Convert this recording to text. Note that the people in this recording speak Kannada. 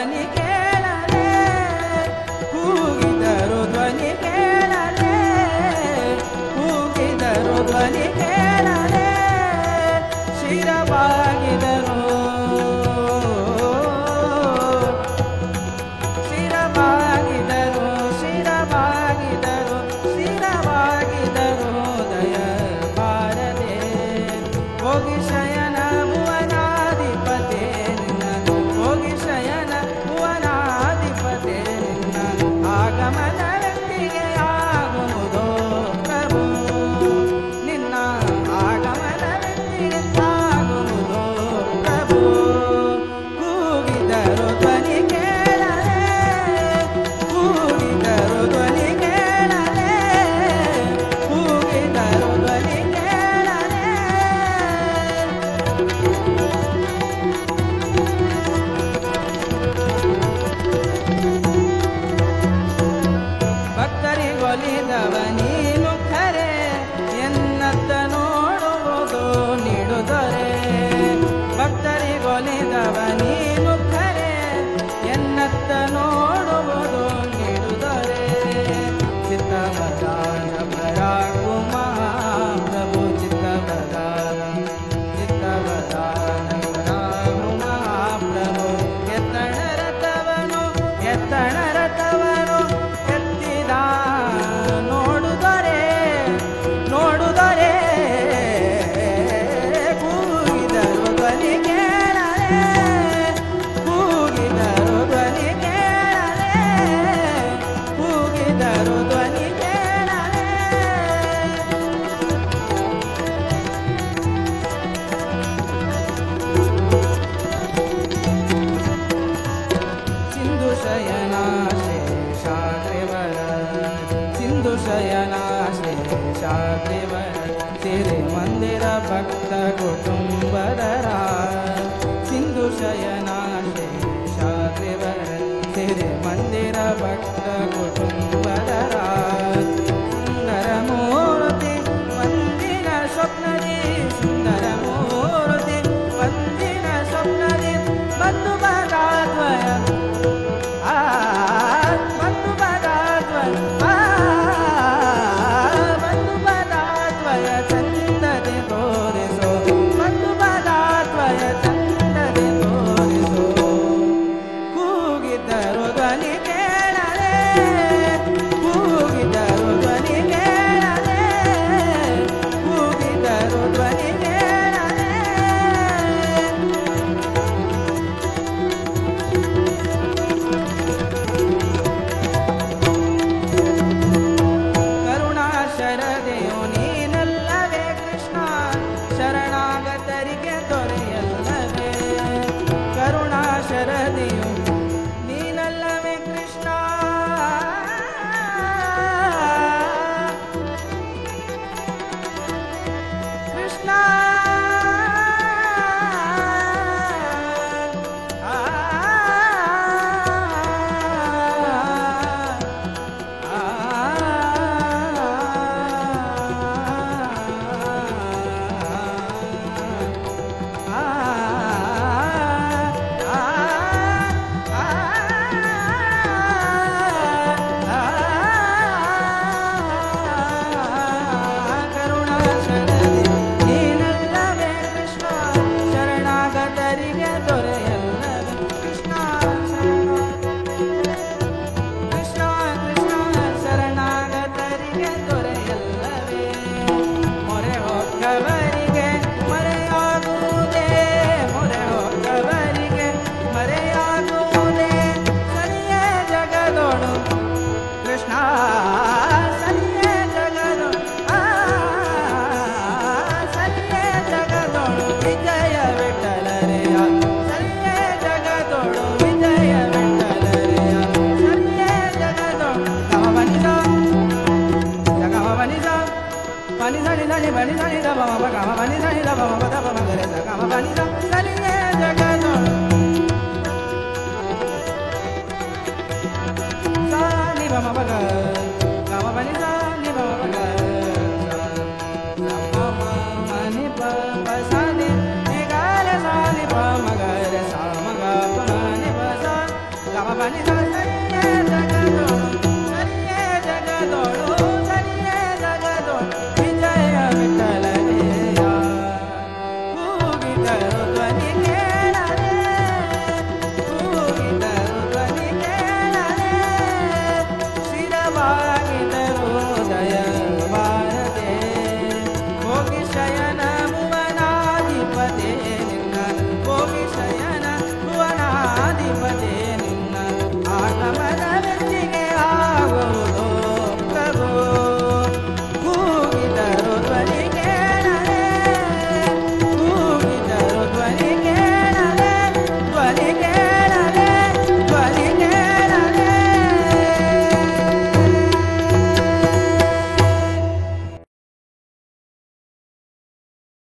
ಧ್ವನಿ ಕೇಳಲೆ, ಕೂಗಿದರು ಧ್ವನಿ ಕೇಳಲೆ, ಕೂಗಿದರು ಧ್ವನಿ ಕೇಳಲೆ, ಶಿರಬಾಗಿದರು ಶಿರಬಾಗಿದರು ಶಿರಬಾಗಿದರು ಶಿರಬಾಗಿದರು ದಯ ಬಾರದೆ ಹೋಗಿ ಶಯನ ಭುವನಾಧಿಪತೆ ನಿನ್ನ, ಹೋಗಿ ಶಯನ ಭುವನಾಧಿಪತೆ ನಿನ್ನ ಆಗಮನ ವ್ಯಕ್ತಿಗೆ ಆಗುವುದೋ ಪ್ರಭು, ನಿನ್ನ ಆಗಮನ ವ್ಯಕ್ತಿಗೆ ಆಗುವುದೋ ಪ್ರಭು. ಕೂಗಿದರು ಧ್ವನಿ ಕೇಳಲೆ, ಕೂಗಿದರು ಧ್ವನಿ ಕೇಳಲೆ, ಕೂಗಿದರು ಧ್ವನಿ ಕೇಳಲೆ. ಭಕ್ತರಿಗೊಲಿದವ ನೀನು ಖರೆ, ಎನ್ನತ್ತ ನೋಡುವುದು ನೀಡುದರೆ, ಭಕ್ತರಿಗೊಲಿದವ ನೀನು ಖರೆ, ಎನ್ನತ್ತ ನೋಡುವುದು ನೀಡುದರೆ, ಚಿತ್ತವದಾನ ಪರಾಗು ಮಹಾಪ್ರಭು, ಚಿತ್ತವದಾನ ಚಿತ್ತವದಾನ ಪರಾಗು ಮಹಾಪ್ರಭು. ಎತ್ತಣ ರಥವನು ಎತ್ತಣ ರಥವನು ಎತ್ತಿದ ನೋಡುದರೆ ನೋಡುದರೆ, ಕೂಗಿದರು ಧ್ವನಿ ಕೇಳಲೆ, ಕೂಗಿದರು ಧ್ವನಿ ಕೇಳಲೆ, ಕೂಗಿದರು ಧ್ವನಿ ಕೇಳಲೆ. ಸಿಂಧು ಶಯನ ಶೇಷಾದ್ರಿವರ, ಸಿಂಧು ಶಯನ ಶೇಷಾದ್ರಿವರ, ಸಿರಿ ಮಂದಿರ ಭಕ್ತ ಕುಟುಂಬದರ, ಸಿಂಧು ಶಯನ ಶೇಷಾದ್ರಿವರ, ಸಿರಿ ಮಂದಿರ ಭಕ್ತ ಕುಟುಂಬದರ, ಸುಂದರ ಮೂರ್ತಿ ವಂದಿನ ಸ್ವಪ್ನದಿ, ಸುಂದರ ಮೂರ್ತಿ ವಂದಿನ ಸ್ವಪ್ನದಿ, ಬಂಧು ಬಗಾದ್ವಯ ಬಂಧು ಬಗಾದ್ವಯ ಬಂಧು ಬಗಾದ್ವಯ ಚಂದದೆ ತೋರಿಸೋ, ಬಂಧು ಬಗಾದ್ವಯ ಚಂದದೆ ತೋರಿಸೋ. ಕೂಗಿದರು ಧ್ವನಿ ಕೇಳಲೆ, ಕೂಗಿದರು ಧ್ವನಿ ಕೇಳಲೆ, ಕೂಗಿದರು ಧ್ವನಿ ಕೇಳಲೆ. ಕರುಣಾ ಶರದೆಯು ನೀನಲ್ಲವೇ ಕೃಷ್ಣ, ಶರಣಾಗತರಿಗೆ ದೊರೆಯಲ್ಲವೇ, ಕರುಣಾ ಶರದೆಯು ನೀನಲ್ಲವೇ ಕೃಷ್ಣ, ಕೃಷ್ಣ ಕರುಣಾ ಶರದಿ ನೀನಲ್ಲವೇ ಕೃಷ್ಣ, ಶರಣಾಗತರಿಗೆ ದೊರೆಯಲ್ಲವೇ ಕೃಷ್ಣ, ಕೃಷ್ಣ ಕೃಷ್ಣ ಶರಣಾಗತರಿಗೆ ದೊರೆಯಲ್ಲವೇ, ಮೊರೆ ಹೋಗವರಿಗೆ ಮರೆಯಾಗುವುದೇ, ಮೊರೆ ಹೋಗವರಿಗೆ ಮರೆಯಾಗುವುದೇ, ಸರಿಯೇ ಜಗದೋಡು ಕೃಷ್ಣ, ಸರಿಯೇ ಜಗದೋಡು ಸರಿಯೇ ಜಗದೋಡು ವಿಜಯ ವಿಠಲರೆಯ, ಸರಿಯೇ ಜಗದೋಡು ವಿಜಯ ವಿಠಲರೆಯ, ಸರಿಯೇ ಜಗದೋಡು ಗಮ ಬನಿಸ ಗಮ ಬನಿಸ ಬನಿ ಸಣಿ ಸಣಿ ಬನಿ ಸಣಿ ದ ಬಮ ಬ ಗಮ ಬನಿ ಸಣಿ ದ ಬಮ ಬ ದ ಬಮ ಗರೆ ದ ಗಮ ಬನಿಸ, ಸರಿಯೇ ಜಗದೋಡು sa ni ba ma ba ga ma ba ni sa